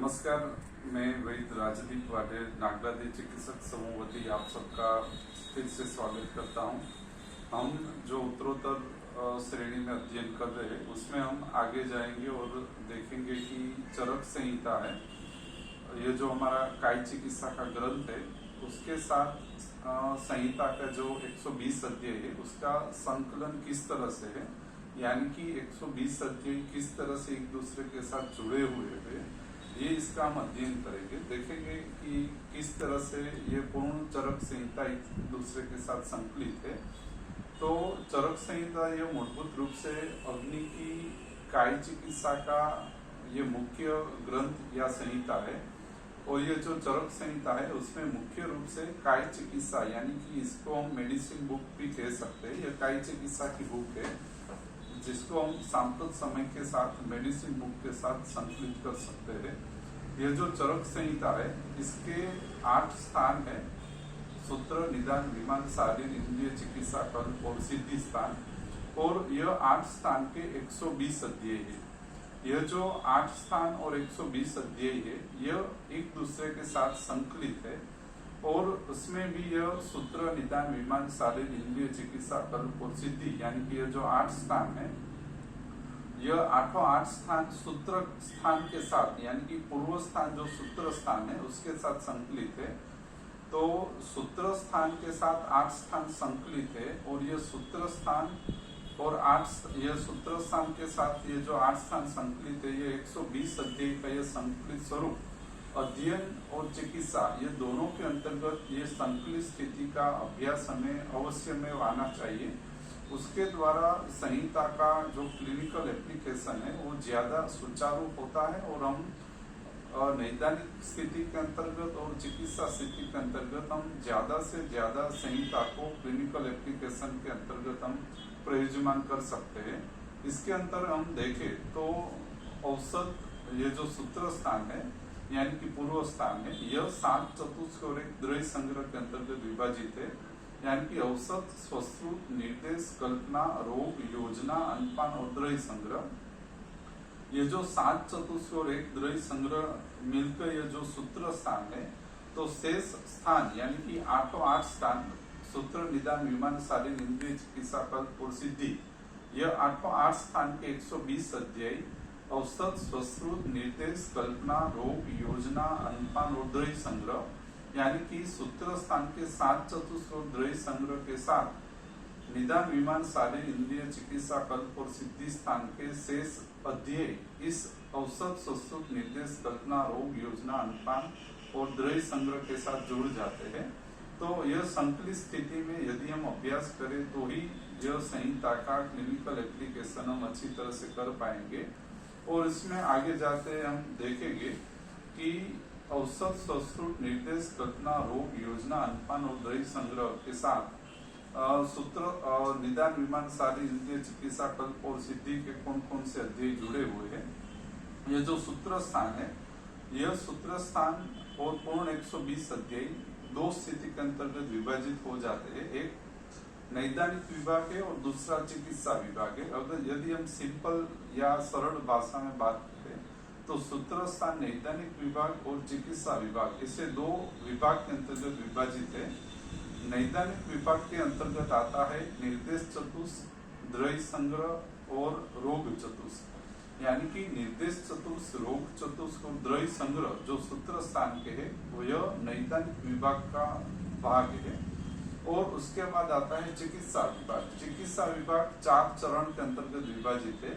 नमस्कार, मैं वैद्य राजदीप वाडेर नागरादी चिकित्सक समूह वती आप सबका फिर से स्वागत करता हूं। हम जो उत्तरोत्तर श्रेणी में अध्ययन कर रहे हैं उसमें हम आगे जाएंगे और देखेंगे कि चरक संहिता है, ये जो हमारा काय चिकित्सा का ग्रंथ है उसके साथ संहिता का जो 120 अध्याय है उसका संकलन किस तरह से है, यानी कि 120 अध्याय किस तरह से एक दूसरे के साथ जुड़े हुए हैं, ये इसका हम अध्ययन करेंगे। देखेंगे कि किस तरह से ये पूर्ण चरक संहिता एक दूसरे के साथ संकलित है। तो चरक संहिता ये मूलभूत रूप से अग्नि की काय चिकित्सा का ये मुख्य ग्रंथ या संहिता है, और ये जो चरक संहिता है उसमें मुख्य रूप से काय चिकित्सा यानी कि इसको हम मेडिसिन बुक भी कह सकते हैं। यह काय चिकित्सा की बुक है जिसको हम सांप्रत समय के साथ मेडिसिन बुक के साथ संकलित कर सकते हैं। यह जो चरक संहिता है इसके 8 स्थान है: सूत्र, निदान, विमान, शारीर, इंद्रिय, चिकित्सा, कल्प और सिद्धि स्थान। और यह 8 स्थान के 120 अध्याय है। यह जो 8 स्थान और 120 अध्याय है यह एक दूसरे के साथ संकलित है, और उसमें भी यह सूत्र, निदान, विमान, शारीर, इंद्रिय, चिकित्सा, कल्प और सिद्धि यानी कि यह जो 8 स्थान है यह 8 स्थान सूत्र स्थान के साथ यानी कि पूर्व स्थान जो सूत्र स्थान है उसके साथ संकलित है। तो सूत्र स्थान के साथ 8 स्थान संकलित है, और यह सूत्र स्थान और यह सूत्र स्थान के साथ ये जो 8 स्थान संकलित है ये 120 अध्याय का यह संकलित स्वरूप अध्ययन और चिकित्सा ये दोनों के अंतर्गत ये संकलित स्थिति का अभ्यास हमें अवश्य में आना चाहिए। उसके द्वारा संहिता का जो क्लिनिकल एप्लीकेशन है वो ज्यादा सुचारू होता है, और हम नैदानिक स्थिति के अंतर्गत और चिकित्सा स्थिति के अंतर्गत हम ज्यादा से ज्यादा संहिता को क्लिनिकल एप्लीकेशन के अंतर्गत हम प्रयोज्यमान कर सकते हैं। इसके अंतर हम देखें तो औसत ये जो सूत्र स्थान है यानी कि पूर्व स्थान है यह 7 चतुष्क और एक द्रव्य संग्रह के अंतर्गत विभाजित है, यानी कि औसत, स्वश्रुत, निर्देश, कल्पना, रोग, योजना, अनुपान और द्रव्य संग्रह। ये जो 7 चतुष्क और एक द्रव्य संग्रह मिलकर ये जो सूत्र स्थान है, तो शेष स्थान यानी कि 8 स्थान सूत्र, निदान, विमान, शारीर, इंद्रिय, चिकित्सा, कल्प और सिद्धि यह 8 स्थान के 120 अध्याय औसत, स्वश्रुत, निर्देश, कल्पना, रोग, योजना, अनुपान और द्रव्य संग्रह यानी कि सूत्र स्थान के 7 चतुष्क और द्रव्य संग्रह के साथ निदान, विमान, शारीर, इंद्रिय, चिकित्सा, कल्प और सिद्धि स्थान के शेष अध्याय इस औसत, स्वश्रुत, निर्देश, कल्पना, रोग, योजना, अनुपान और द्रव्य संग्रह के साथ जुड़ जाते हैं। तो यह संकलित स्थिति में यदि हम अभ्यास करें तो ही यह संहिता का क्लिनिकल एप्लीकेशन हम अच्छी तरह से कर पाएंगे। और इसमें आगे जाते हम देखेंगे कि औसत, स्वश्रुत, निर्देश, कल्पना, रोग, योजना, अनुपान और द्रव्य संग्रह के साथ सूत्र, निदान, विमान, शारीर, इंद्रिय, चिकित्सा, कल्प और सिद्धि के कौन कौन से अध्याय जुड़े हुए हैं। यह जो सूत्र स्थान है यह सूत्र स्थान और पूर्ण 120 अध्याय 2 स्थिति के अंतर्गत विभाजित हो जाते हैं। एक नैदानिक विभाग है और दूसरा चिकित्सा विभाग है। अगर यदि हम सिंपल या सरल भाषा में बात करें तो सूत्र स्थान नैदानिक विभाग और चिकित्सा विभाग इसे 2 विभाग के अंतर्गत विभाजित है। नैदानिक विभाग के अंतर्गत आता है निर्देश चतुष्क, द्रव्य संग्रह और रोग चतुष्क, यानी कि निर्देश चतुष्क, रोग चतुष्क और द्रव्य संग्रह जो सूत्र स्थान के है वो यह नैदानिक विभाग का भाग है। और उसके बाद आता है चिकित्सा विभाग। चिकित्सा विभाग 4 चरण के अंतर्गत विभाजित है: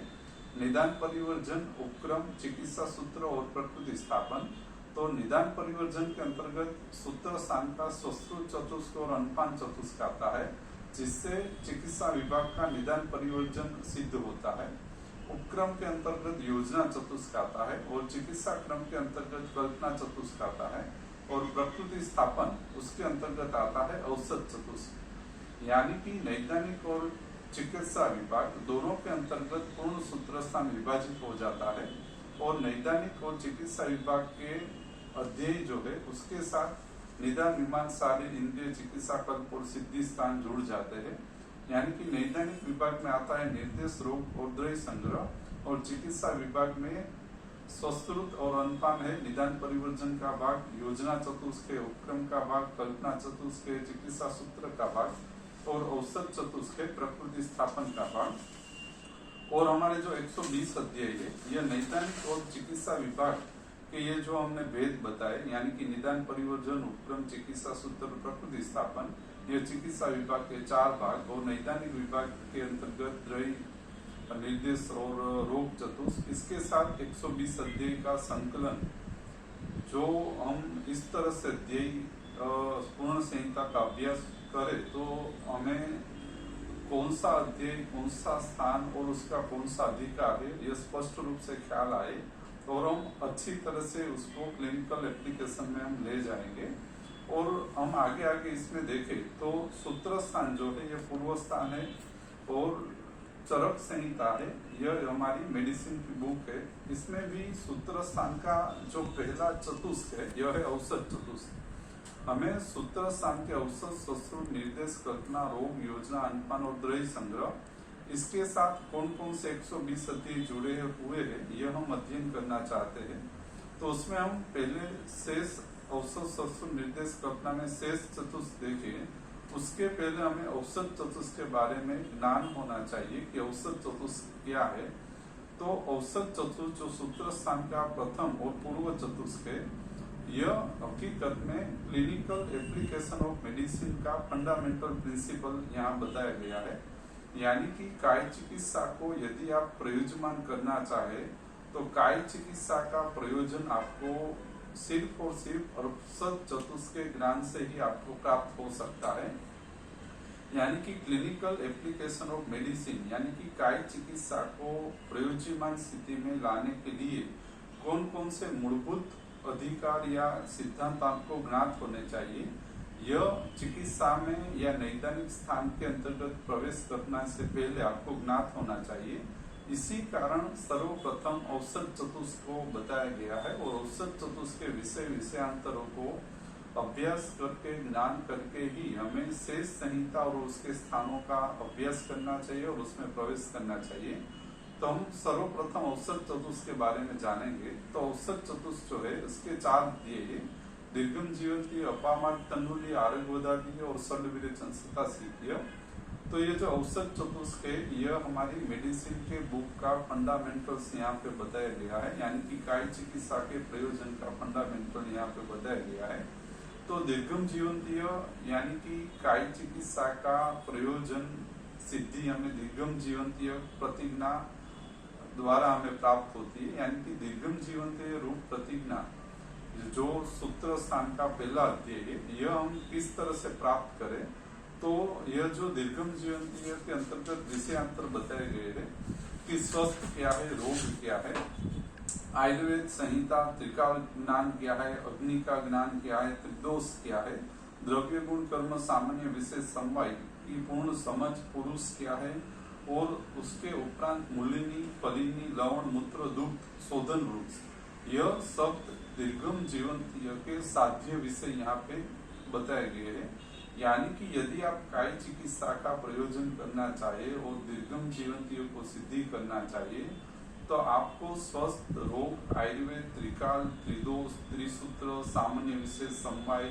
निदान, परिवर्जन, उपक्रम, चिकित्सा सूत्र और प्रकृति स्थापन। तो निदान परिवर्जन के अंतर्गत सूत्र स्थान का स्वश्रुत चतुष्क और अनुपान चतुष्क आता है, जिससे चिकित्सा विभाग का निदान परिवर्जन सिद्ध होता है। उपक्रम के अंतर्गत योजना चतुष्क आता है, और चिकित्सा क्रम के अंतर्गत कल्पना चतुष्क आता है, और प्रकृति स्थापन उसके अंतर्गत आता है औसत चतुष्क। यानी कि नैदानिक और चिकित्सा विभाग दोनों के अंतर्गत पूर्ण सूत्र स्थान विभाजित हो जाता है, और नैदानिक और चिकित्सा विभाग के अध्याय जो है उसके साथ निदान, विमान, शारीर, इंद्रिय, चिकित्सा, कल्प और सिद्धि स्थान जुड़ जाते हैं। यानी कि नैदानिक विभाग में आता है निर्देश, रोग और द्रव्य संग्रह, और चिकित्सा विभाग में स्वस्तृत और अनपान है निदान परिवर्जन का भाग, योजना चतुष्क उपक्रम का भाग, कल्पना चतुष्क चिकित्सा सूत्र का भाग और औसत चतुष्क प्रकृति स्थापन का भाग। और हमारे जो 120 अध्याय है यह नैदानिक और चिकित्सा विभाग के ये जो हमने भेद बताए, यानी कि निदान परिवर्जन, उपक्रम, चिकित्सा सूत्र, प्रकृति स्थापन, ये चिकित्सा विभाग के 4 भाग और नैदानिक विभाग के अंतर्गत द्रव्य निर्देश और रोग चतुष्क, इसके साथ 120 अध्याय का संकलन जो हम इस तरह से अध्याय पूर्ण संहिता का अभ्यास करें तो हमें कौन सा अध्याय, कौन सा स्थान और उसका कौन सा अधिकार है यह स्पष्ट रूप से ख्याल आए और हम अच्छी तरह से उसको क्लिनिकल एप्लीकेशन में हम ले जाएंगे। और हम आगे आगे इसमें देखें तो सूत्र स्थान जो है यह पूर्व स्थान है और चरक संहिता है यह हमारी मेडिसिन की बुक है। इसमें भी सूत्र स्थान का जो पहला चतुष्क है यह है औसत चतुष्क। हमें सूत्र स्थान के औसत, स्वस्तृत, निर्देश, कल्पना, रोग, योजना, अनुमान और द्रव्य संग्रह, इसके साथ कौन कौन से 120 अध्याय जुड़े हुए हैं यह हम अध्ययन करना चाहते हैं। तो उसमें हम पहले शेष औसत, स्वस्तृत, निर्देश, कल्पना में शेष चतुष्क देखें। उसके पहले हमें औसत चतुष्क के बारे में ज्ञान होना चाहिए कि औसत चतुष्क क्या है। तो औसत चतुष्क जो सूत्र स्थान का प्रथम और पूर्व चतुष्क है यह हकीकत में क्लिनिकल एप्लीकेशन ऑफ मेडिसिन का फंडामेंटल प्रिंसिपल यहाँ बताया गया है। यानी कि काय चिकित्सा को यदि आप प्रयोज्यमान करना चाहे तो काय चिकित्सा का प्रयोजन आपको सिर्फ और सिर्फ औसत चतुष्क के ज्ञान से ही आपको प्राप्त हो सकता है। यानी कि क्लिनिकल एप्लीकेशन ऑफ मेडिसिन यानी कि काय चिकित्सा को प्रयोज्यमान स्थिति में लाने के लिए कौन कौन से मूलभूत अधिकार या सिद्धांत आपको ज्ञात होने चाहिए, यह चिकित्सा में या नैदानिक स्थान के अंतर्गत प्रवेश करने से पहले आपको ज्ञात होना चाहिए। इसी कारण सर्वप्रथम औसत चतुष्क को बताया गया है और औसत चतुष्क के विषयांतरों को अभ्यास करके, ज्ञान करके ही हमें शेष संहिता और उसके स्थानों का अभ्यास करना चाहिए और उसमें प्रवेश करना चाहिए। तो हम सर्वप्रथम औसत चतुष्क के बारे में जानेंगे। तो औसत चतुष्क जो है उसके 4 अध्याय, दीर्घम जीवंती, अपामार्ग तंडुली, आरोग्यवदादी और शल्यविरेचन सतासीय। तो ये जो औसत चतुष्क है यह हमारी मेडिसिन के बुक का फंडामेंटल्स यहाँ पे बताया गया है, यानी कि काय चिकित्सा के प्रयोजन का फंडामेंटल यहाँ पे बताया गया है। तो दीर्घम जीवंतीय यानी कि काय चिकित्सा का प्रयोजन सिद्धि हमें दीर्घम जीवंतीय प्रतिज्ञा द्वारा हमें प्राप्त होती है। यानी कि दीर्घम जीवंतीय रूप प्रतिज्ञा जो सूत्र स्थान का पहला अध्याय है यह हम किस तरह से प्राप्त करें। तो यह जो दीर्घम जीवंतीय के अंतर्गत विषयांतर बताए गए हैं कि स्वस्थ क्या है, रोग क्या है, आयुर्वेद संहिता, त्रिकाल ज्ञान क्या है, अग्नि का ज्ञान क्या है, त्रिदोष क्या है, द्रव्य गुण कर्म सामान्य विशेष समवाय की पूर्ण समझ, पुरुष क्या है और उसके उपरांत मूलिनी, फलिनी, लवण, मूत्र, दुग्ध, शोधन रूप, यह सब दीर्घम जीवंतीय के साध्य विषय यहाँ पे बताए गए हैं। यानी कि यदि आप काय चिकित्सा का प्रयोजन करना चाहे और दीर्घम जीवंतीय को सिद्धि करना चाहिए तो आपको स्वस्थ, रोग, आयुर्वेद, त्रिकाल, त्रिदोष, त्रिसूत्र, सामान्य विशेष समवाय,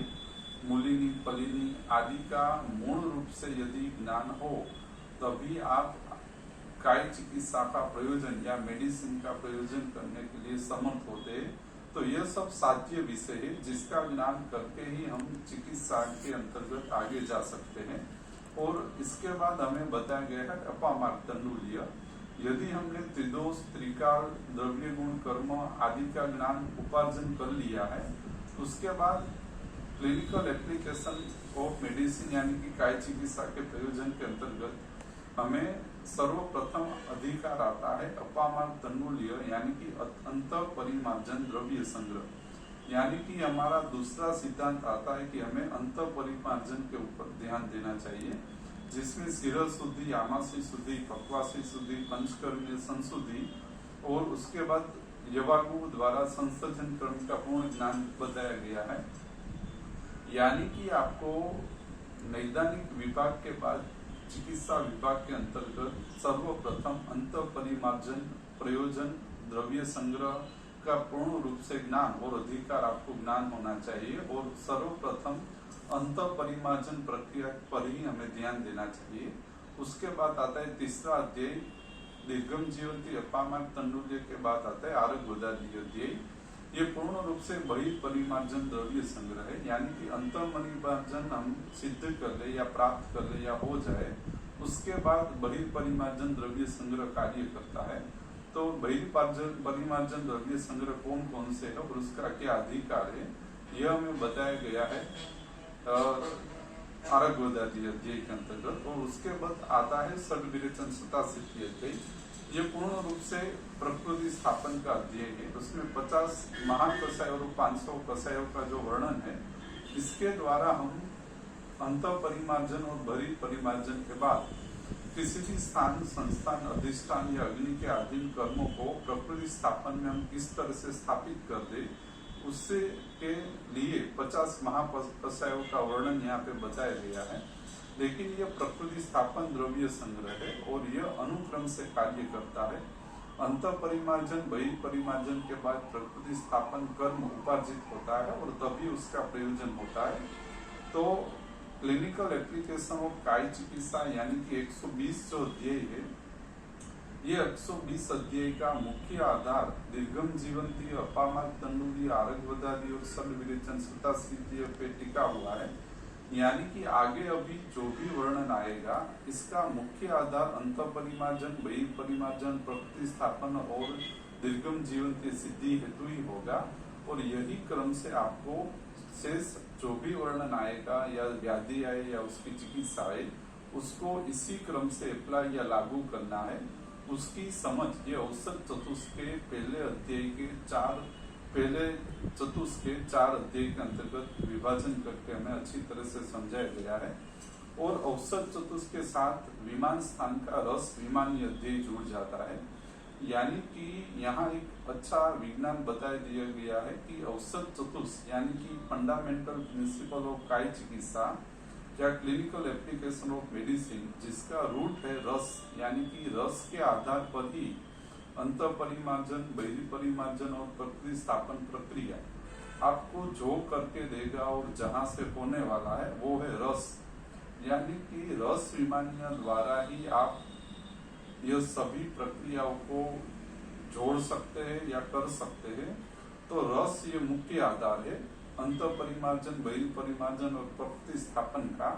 मूलिनी, फलिनी आदि का मूल रूप से यदि ज्ञान हो तभी आप काय चिकित्सा का प्रयोजन या मेडिसिन का प्रयोजन करने के लिए समर्थ होते हैं। तो यह सब साध्य विषय है जिसका ज्ञान करके ही हम चिकित्सा के अंतर्गत आगे जा सकते हैं। और इसके बाद हमें बताया गया है अपामार्ग तंडुलीय। यदि हमने त्रिदोष, त्रिकाल, द्रव्य गुण कर्म आदि का ज्ञान उपार्जन कर लिया है उसके बाद क्लिनिकल एप्लीकेशन ऑफ मेडिसिन यानी कि काय चिकित्सा के प्रयोजन के अंतर्गत हमें सर्वप्रथम अधिकार आता है अपामार्ग तंडुलीय यानी कि अंत परिमार्जन द्रव्य संग्रह। यानी कि हमारा दूसरा सिद्धांत आता है कि हमें अंत परिमार्जन के ऊपर ध्यान देना चाहिए, जिसमें सिर शुद्धि, आमाशय शुद्धि, पक्वाशय शुद्धि, पंचकर्मीय संशुद्धि और उसके बाद यवागु द्वारा संसर्जन क्रम का पूर्ण ज्ञान बताया गया है। यानी कि आपको नैदानिक विभाग के बाद चिकित्सा विभाग के अंतर्गत सर्वप्रथम अंत परिमार्जन, प्रयोजन, द्रव्य संग्रह, का पूर्ण रूप से ज्ञान और अधिकार आपको ज्ञान होना चाहिए, और सर्वप्रथम अंत परिमार्जन प्रक्रिया पर ही हमें ध्यान देना चाहिए। उसके बाद आता है तीसरा अध्याय दीर्घम जीवंती अपामार्ग तंडुल्य के बाद आता है आरग गोदादि अध्याय। ये पूर्ण रूप से बहिर्परिमार्जन द्रव्य संग्रह है, यानी कि अंतर्परिमार्जन हम सिद्ध कर ले या प्राप्त कर ले या हो जाए, उसके बाद बहिर्परिमार्जन द्रव्य संग्रह कार्य करता है। तो बहिर्परिमार्जन द्रव्य संग्रह कौन कौन से है और उसका क्या अधिकार है, यह हमें बताया गया है आरग गोदादि अध्याय के अंतर्गत। और उसके बाद आता है षड विरेचन सतासिद्धि अध्याय। ये पूर्ण रूप से प्रकृति स्थापन का अध्याय है। उसमें 50 महान कषायों और 500 कषायों का जो वर्णन है, इसके द्वारा हम अंत परिमार्जन और बहिर्परिमार्जन के बाद किसी भी स्थान, संस्थान, अधिष्ठान या अग्नि के अधीन कर्मों को प्रकृति स्थापन में हम किस तरह से स्थापित कर दे, उससे के लिए 50 महाकषायों का वर्णन यहाँ पे बताया गया है। लेकिन यह प्रकृति स्थापन द्रव्य संग्रह है और यह अनुक्रम से कार्य करता है। अंत परिमार्जन बहिर्परिमार्जन के बाद प्रकृति स्थापन कर्म उपार्जित होता है और तभी उसका प्रयोजन होता है। तो क्लिनिकल एप्लीकेशन ऑफ काय चिकित्सा यानी कि 120 जो अध्याय है, ये 120 अध्याय का मुख्य आधार दीर्घम जीवंती अपामार्ग तंडुल्य आरग गोदादि और षड विरेचन सतासिद्धि पे टिका हुआ है। यानी कि आगे अभी जो भी वर्णन आएगा, इसका मुख्य आधार अंत परिमार्जन, बहिर्परिमार्जन, प्रकृति स्थापन और दीर्घम जीवंती सिद्धि हेतु ही होगा। और यही क्रम से आपको शेष जो भी वर्णन आएगा या व्याधि आए या उसकी चिकित्सा आए, उसको इसी क्रम से अप्लाई या लागू करना है। उसकी समझ ये औसत चतुष्क के पहले अध्याय के चार अध्याय के अंतर्गत विभाजन करके हमें अच्छी तरह से समझाया गया है। और औसत चतुष्क के साथ विमान स्थान का रस विमानी अध्याय जुड़ जाता है। यानी कि यहाँ एक अच्छा विज्ञान बता दिया गया है कि औसत चतुष्क यानी कि फंडामेंटल प्रिंसिपल ऑफ काय चिकित्सा या क्लिनिकल एप्लीकेशन ऑफ मेडिसिन, जिसका रूट है रस, यानी कि रस के आधार पर ही अंत परिमार्जन, बहिर्परिमार्जन और प्रकृति स्थापन प्रक्रिया आपको जो करके देगा और जहां से होने वाला है वो है रस। यानी कि रस विमानिया द्वारा ही आप यह सभी प्रक्रियाओं को जोड़ सकते हैं या कर सकते हैं। तो रस ये मुख्य आधार है अंत परिमार्जन, बहिर्परिमार्जन और प्रकृति स्थापन का।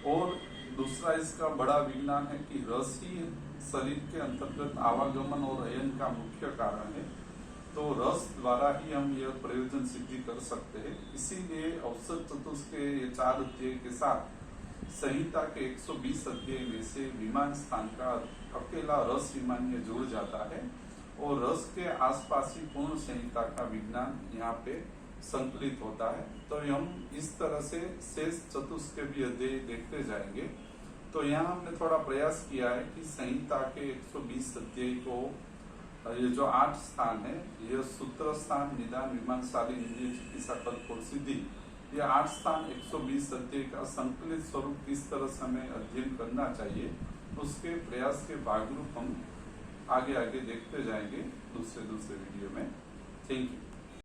और दूसरा इसका बड़ा विज्ञान है कि रस ही शरीर के अंतर्गत आवागमन और अयन का मुख्य कारण है। तो रस द्वारा ही हम यह प्रयोजन सिद्धि कर सकते हैं। इसीलिए औसत चतुष्क के ये 4 अध्याय के साथ संहिता के 120 अध्याय में से विमान स्थान का अकेला रस विमानीय जुड़ जाता है और रस के आसपास ही पूर्ण संहिता का विज्ञान यहाँ पे संकलित होता है। तो हम इस तरह से शेष चतुष्क के भी अध्याय देखते जाएंगे। तो यहाँ हमने थोड़ा प्रयास किया है कि संहिता के 120 अध्याय को ये जो 8 स्थान है, यह सूत्र स्थान, निदान, विमानशाली, इंद्रिय चिकित्सा, कल्प और सिद्धि, ये 8 स्थान 120 अध्याय का संकलित स्वरूप किस तरह से हमें अध्ययन करना चाहिए, उसके प्रयास के भागरूप हम आगे देखते जाएंगे दूसरे वीडियो में। Thank you.